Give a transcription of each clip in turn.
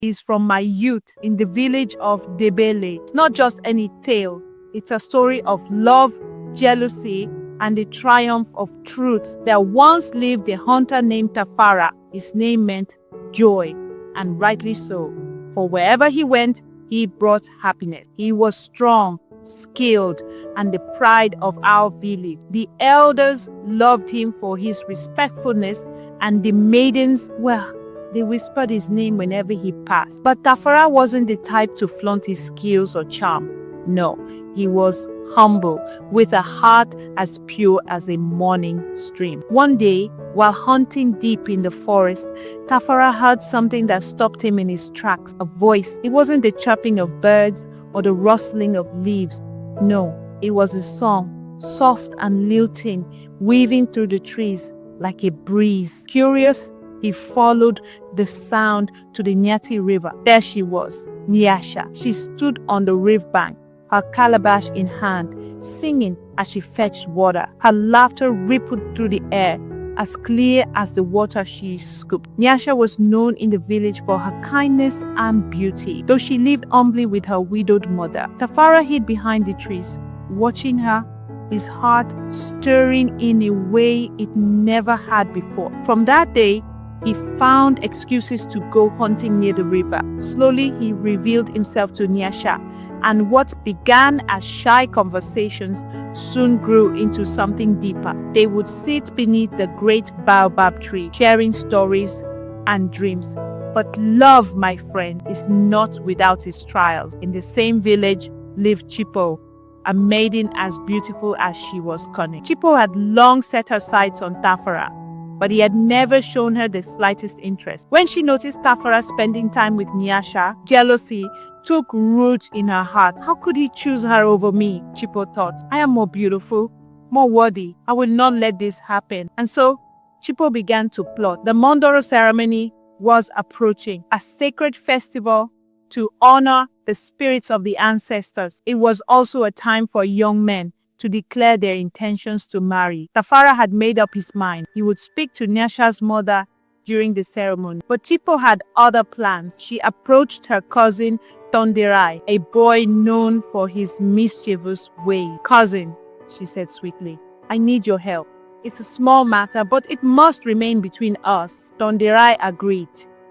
is from my youth in the village of Debele. It's not just any tale. It's a story of love, jealousy, and the triumph of truth. There once lived a hunter named Tafara. His name meant joy, and rightly so. For wherever he went, he brought happiness. He was strong, skilled, and the pride of our village. The elders loved him for his respectfulness, and the maidens, well, they whispered his name whenever he passed. But Tafara wasn't the type to flaunt his skills or charm. No, he was humble, with a heart as pure as a morning stream. One day, while hunting deep in the forest, Tafara heard something that stopped him in his tracks. A voice. It wasn't the chirping of birds or the rustling of leaves. No, it was a song, soft and lilting, weaving through the trees like a breeze. Curious, he followed the sound to the Nyati river. There she was, Nyasha. She stood on the riverbank, her calabash in hand, singing as she fetched water. Her laughter rippled through the air, as clear as the water she scooped. Nyasha was known in the village for her kindness and beauty, though she lived humbly with her widowed mother. Tafara hid behind the trees, watching her, his heart stirring in a way it never had before. From that day, he found excuses to go hunting near the river. Slowly, he revealed himself to Nyasha, and what began as shy conversations soon grew into something deeper. They would sit beneath the great baobab tree, sharing stories and dreams. But love, my friend, is not without its trials. In the same village lived Chipo, a maiden as beautiful as she was cunning. Chipo had long set her sights on Tafara, but he had never shown her the slightest interest. When she noticed Tafara spending time with Nyasha, jealousy took root in her heart. How could he choose her over me? Chipo thought. I am more beautiful, more worthy. I will not let this happen. And so, Chipo began to plot. The Mondoro ceremony was approaching, a sacred festival to honor the spirits of the ancestors. It was also a time for young men to declare their intentions to marry. Tafara had made up his mind. He would speak to Nyasha's mother during the ceremony. But Chipo had other plans. She approached her cousin Tonderai, a boy known for his mischievous ways. Cousin, she said sweetly, I need your help. It's a small matter, but it must remain between us. Tonderai agreed,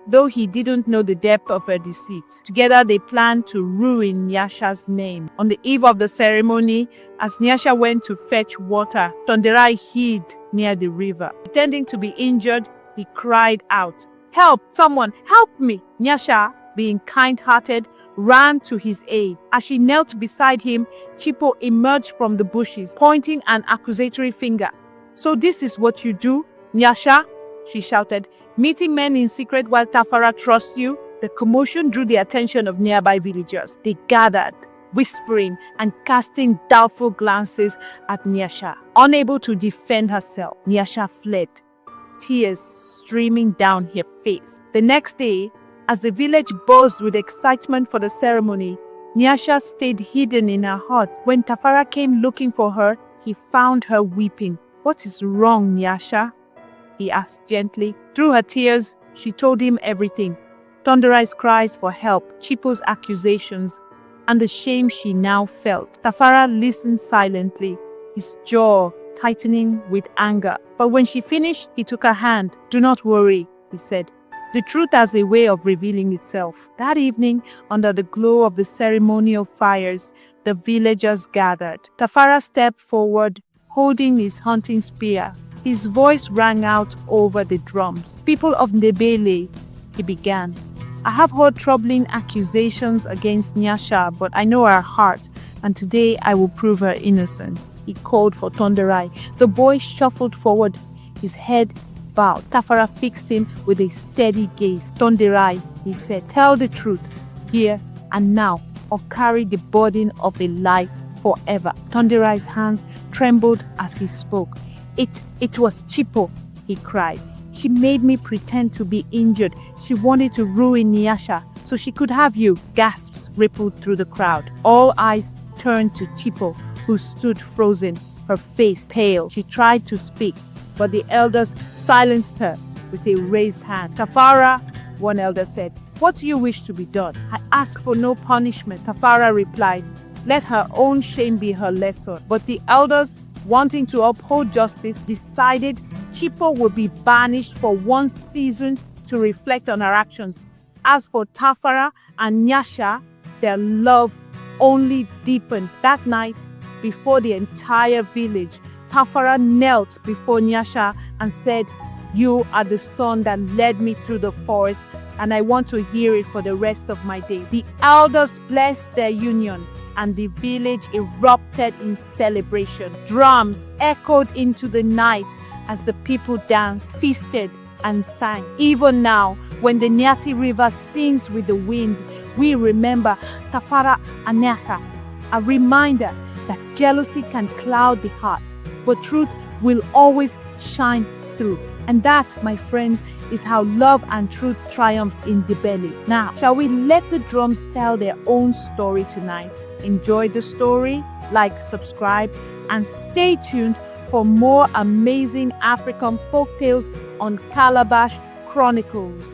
though he didn't know the depth of her deceit. Together they planned to ruin Nyasha's name. On the eve of the ceremony, as Nyasha went to fetch water, Tonderai hid near the river. Pretending to be injured, he cried out, Help! Someone, help me! Nyasha, being kind-hearted, ran to his aid. As she knelt beside him, Chipo emerged from the bushes, pointing an accusatory finger. So this is what you do, Nyasha? She shouted, meeting men in secret while Tafara trusts you? The commotion drew the attention of nearby villagers. They gathered, whispering and casting doubtful glances at Nyasha. Unable to defend herself, Nyasha fled, tears streaming down her face. The next day, as the village buzzed with excitement for the ceremony, Nyasha stayed hidden in her hut. When Tafara came looking for her, he found her weeping. What is wrong, Nyasha? He asked gently. Through her tears, she told him everything. Tonderai's cries for help, Chipo's accusations, and the shame she now felt. Tafara listened silently, his jaw tightening with anger. But when she finished, he took her hand. Do not worry, he said. The truth has a way of revealing itself. That evening, under the glow of the ceremonial fires, the villagers gathered. Tafara stepped forward, holding his hunting spear. His voice rang out over the drums. People of Ndebele, he began. I have heard troubling accusations against Nyasha, but I know her heart, and today I will prove her innocence. He called for Tonderai. The boy shuffled forward, his head bowed. Tafara fixed him with a steady gaze. Tonderai, he said, tell the truth, here and now, or carry the burden of a lie forever. Tonderai's hands trembled as he spoke. It was Chipo, he cried. She made me pretend to be injured. She wanted to ruin Nyasha so she could have you. Gasps rippled through the crowd. All eyes turned to Chipo, who stood frozen, her face pale. She tried to speak, but the elders silenced her with a raised hand. Tafara, one elder said, What do you wish to be done? I ask for no punishment. Tafara replied, let her own shame be her lesson. But the elders, wanting to uphold justice, decided Chipo would be banished for 1 season to reflect on her actions. As for Tafara and Nyasha, their love only deepened. That night, before the entire village, Tafara knelt before Nyasha and said, you are the son that led me through the forest, and I want to hear it for the rest of my days. The elders blessed their union, and the village erupted in celebration. Drums echoed into the night as the people danced, feasted, and sang. Even now, when the Nyati River sings with the wind, we remember Tafara and Nyasha, a reminder that jealousy can cloud the heart, but truth will always shine through. And that, my friends, is how love and truth triumphed in Ndebele. Now, shall we let the drums tell their own story tonight? Enjoy the story, like, subscribe, and stay tuned for more amazing African folktales on Kalabash Chronicles.